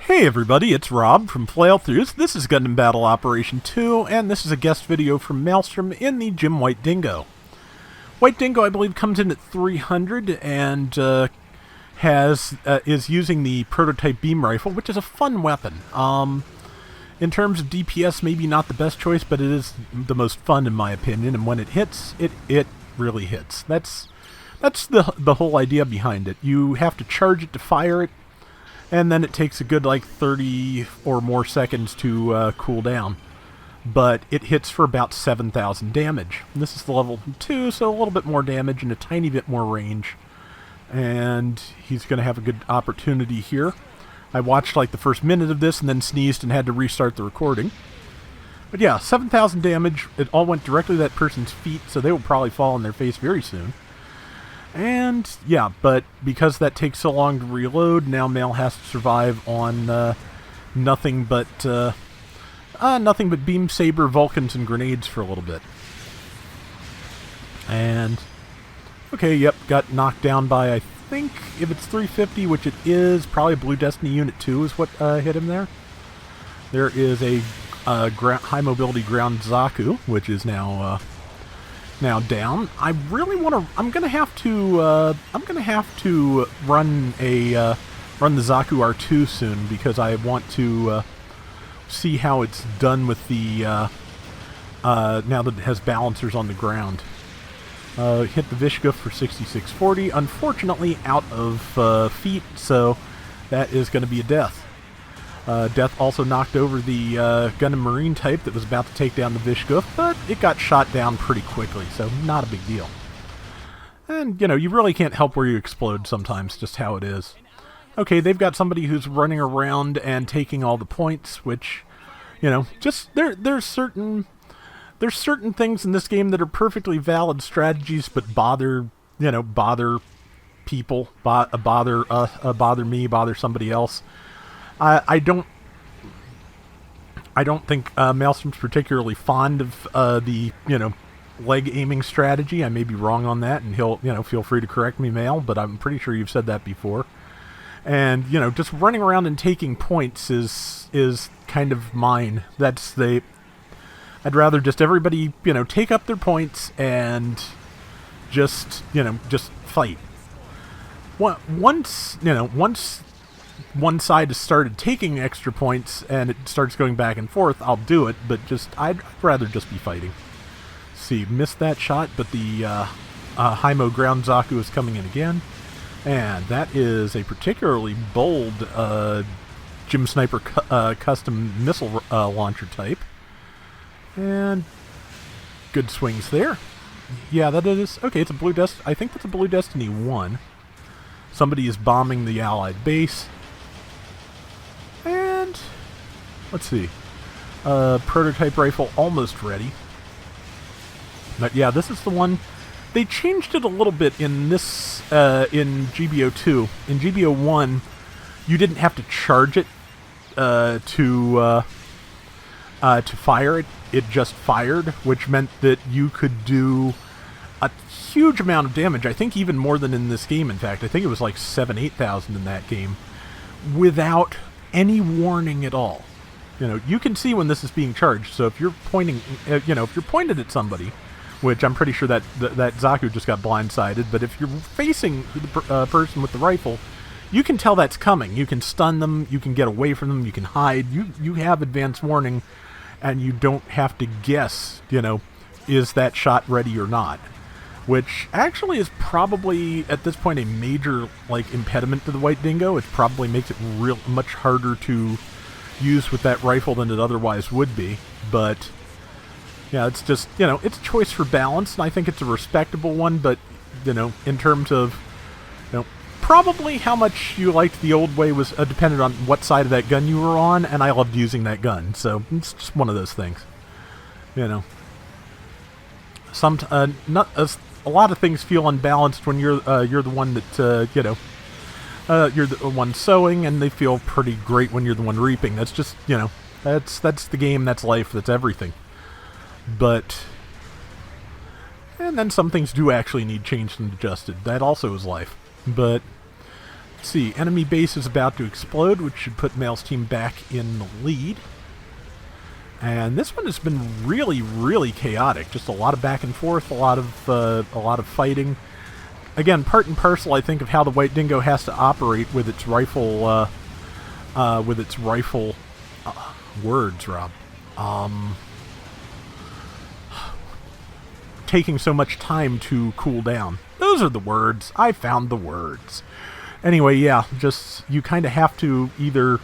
Hey everybody, it's Rob from Flailthroughs. This is Gundam Battle Operation 2, and this is a guest video from Maelstrom in the Gym White Dingo. White Dingo, I believe, comes in at 300 and is using the prototype beam rifle, which is a fun weapon. In terms of DPS, maybe not the best choice, but it is the most fun in my opinion, and when it hits, it really hits. That's the whole idea behind it. You have to charge it to fire it, and then it takes a good, 30 or more seconds to cool down. But it hits for about 7,000 damage. And this is the level 2, so a little bit more damage and a tiny bit more range. And he's going to have a good opportunity here. I watched, the first minute of this and then sneezed and had to restart the recording. But yeah, 7,000 damage. It all went directly to that person's feet, so they will probably fall on their face very soon. And, yeah, but because that takes so long to reload, now Mail has to survive on nothing but beam saber, Vulcans, and grenades for a little bit. And, okay, yep, got knocked down by, I think, if it's 350, which it is, probably Blue Destiny Unit 2 is what hit him there. There is a high-mobility ground Zaku, which is now down. I really want to. I'm gonna have to run the Zaku R2 soon because I want to see how it's done with the now that it has balancers on the ground. Hit the Vishka for 6640. Unfortunately, out of feet, so that is going to be a death. Death also knocked over the Gundam Marine type that was about to take down the Vishka, but it got shot down pretty quickly, so not a big deal. And, you really can't help where you explode sometimes, just how it is. Okay, they've got somebody who's running around and taking all the points, which, just, there's certain things in this game that are perfectly valid strategies, but bother people, bother me, bother somebody else. I don't think Maelstrom's particularly fond of the leg aiming strategy. I may be wrong on that, and he'll feel free to correct me, Mail, but I'm pretty sure you've said that before. And just running around and taking points is kind of mine. I'd rather just everybody take up their points and just fight. Once one side has started taking extra points and it starts going back and forth, I'll do it, but I'd rather just be fighting. See, missed that shot, but the Hi-Mo ground Zaku is coming in again. And that is a particularly bold Gym Sniper custom missile launcher type. And good swings there. Yeah, that is. Okay, it's a Blue Destiny. I think that's a Blue Destiny 1. Somebody is bombing the Allied base. And let's see. Prototype rifle almost ready. But yeah, this is the one. They changed it a little bit in this in GBO2. In GBO1, you didn't have to charge it to fire it. It just fired, which meant that you could do a huge amount of damage. I think even more than in this game, in fact. I think it was like 8,000 in that game, without any warning at all. You can see when this is being charged. So if you're pointing, if you're pointed at somebody, which I'm pretty sure that Zaku just got blindsided, but if you're facing the person with the rifle, you can tell that's coming. You can stun them, you can get away from them, you can hide. You have advance warning, and you don't have to guess, is that shot ready or not. Which actually is probably, at this point, a major, impediment to the White Dingo. It probably makes it much harder to use with that rifle than it otherwise would be. But, yeah, it's just, it's a choice for balance, and I think it's a respectable one, but, in terms of, probably how much you liked the old way was dependent on what side of that gun you were on, and I loved using that gun, so it's just one of those things. A lot of things feel unbalanced when you're the one that you're the one sowing, and they feel pretty great when you're the one reaping. That's just that's the game, that's life, that's everything. And then some things do actually need changed and adjusted. That also is life. But Let's see. Enemy base is about to explode, which should put Male's team back in the lead. And this one has been really, really chaotic. Just a lot of back and forth, a lot of fighting. Again, part and parcel, I think, of how the White Dingo has to operate with its rifle. Words, Rob. Taking so much time to cool down. Those are the words. I found the words. Anyway, yeah, just you kind of have to either,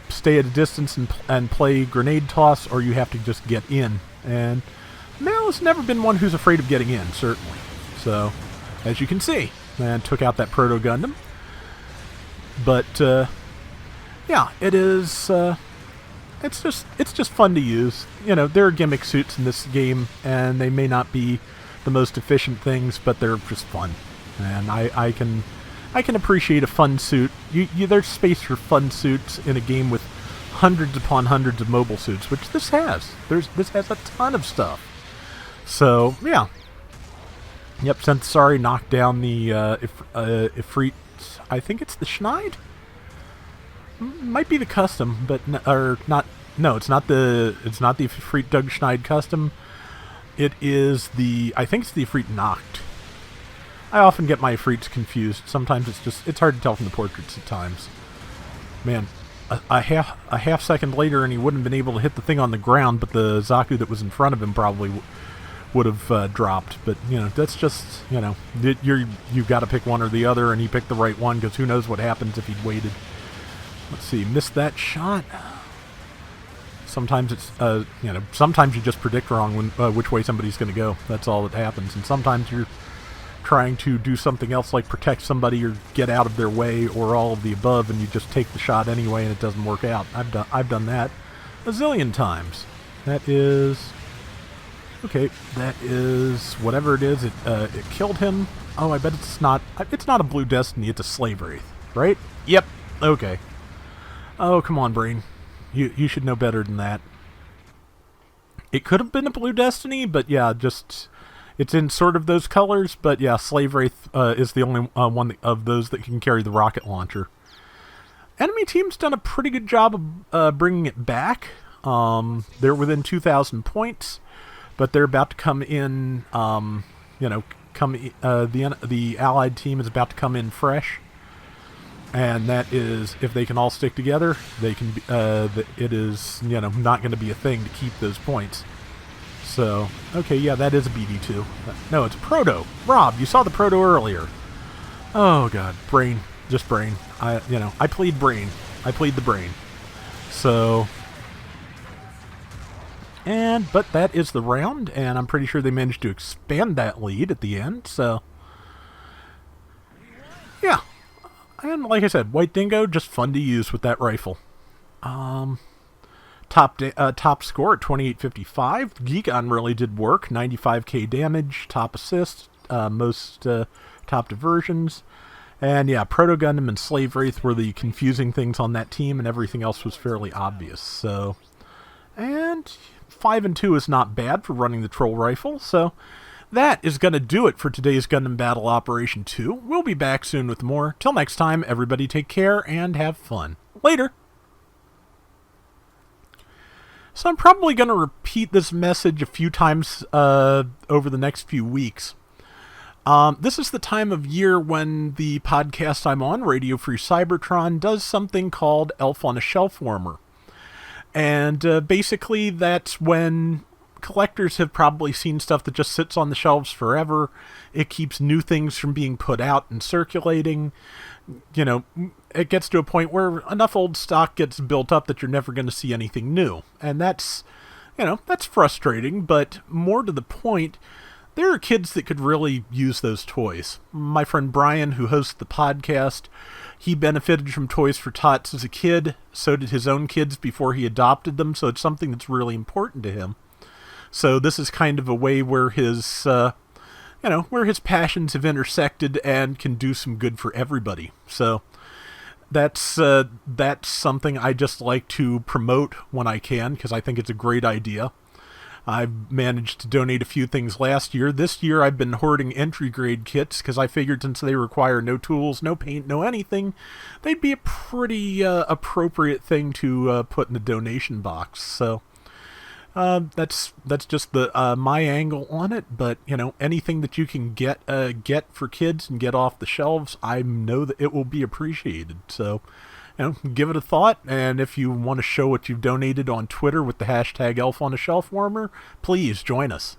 stay at a distance and play grenade toss, or you have to just get in. And Mal has never been one who's afraid of getting in, certainly. So, as you can see, man took out that Proto Gundam. But yeah, it is. It's just fun to use. There are gimmick suits in this game, and they may not be the most efficient things, but they're just fun. And I can appreciate a fun suit. There's space for fun suits in a game with hundreds upon hundreds of mobile suits, which this has. This has a ton of stuff. So yeah. Yep, Sensari knocked down the Ifrit. I think it's the Schneid. Might be the custom, but not. No, it's not the Ifrit Doug Schneid custom. It is I think it's the Ifrit Nacht. I often get my Ifrits confused. Sometimes it's hard to tell from the portraits at times. Man, a half second later, and he wouldn't have been able to hit the thing on the ground, but the Zaku that was in front of him probably would have dropped. But that's just you've got to pick one or the other, and he picked the right one because who knows what happens if he'd waited. Let's see, missed that shot. Sometimes it's, sometimes you just predict wrong which way somebody's going to go. That's all that happens. And sometimes you're trying to do something else like protect somebody or get out of their way or all of the above, and you just take the shot anyway and it doesn't work out. I've done that a zillion times. That is... Okay, that is... Whatever it is, it killed him. Oh, I bet it's not a Blue Destiny, it's a Slave Wraith, right? Yep, okay. Oh, come on, Brain. You should know better than that. It could have been a Blue Destiny, but yeah, just... It's in sort of those colors, but yeah, Slave Wraith is the only one of those that can carry the rocket launcher. Enemy team's done a pretty good job of bringing it back. They're within 2,000 points, but they're about to come in, the Allied team is about to come in fresh. And that is, if they can all stick together, they can be, it is, not going to be a thing to keep those points. So, okay, yeah, that is a BD2. No, it's Proto. Rob, you saw the Proto earlier. Oh, God. Brain. Just Brain. I plead Brain. I plead the Brain. So... But that is the round, and I'm pretty sure they managed to expand that lead at the end, so... Yeah. And like I said, White Dingo, just fun to use with that rifle. Top score at 2855. Gigan really did work. 95k damage, top assist, most top diversions. And yeah, Proto Gundam and Slave Wraith were the confusing things on that team, and everything else was fairly obvious. So, and 5 and 2 is not bad for running the troll rifle. So that is going to do it for today's Gundam Battle Operation 2. We'll be back soon with more. Till next time, everybody take care and have fun. Later! So I'm probably going to repeat this message a few times over the next few weeks. This is the time of year when the podcast I'm on, Radio Free Cybertron, does something called Elf on a Shelf Warmer. And basically that's when collectors have probably seen stuff that just sits on the shelves forever. It keeps new things from being put out and circulating. It gets to a point where enough old stock gets built up that you're never going to see anything new. And that's, that's frustrating, but more to the point, there are kids that could really use those toys. My friend Brian, who hosts the podcast, he benefited from Toys for Tots as a kid. So did his own kids before he adopted them. So it's something that's really important to him. So this is kind of a way where his, where his passions have intersected and can do some good for everybody. So that's something I just like to promote when I can, because I think it's a great idea. I managed to donate a few things last year. This year I've been hoarding entry grade kits because I figured since they require no tools, no paint, no anything, they'd be a pretty appropriate thing to put in the donation box. So that's just the my angle on it. But anything that you can get for kids and get off the shelves, I know that it will be appreciated. So give it a thought, and if you want to show what you've donated on Twitter with the hashtag ElfOnAShelfWarmer, please join us.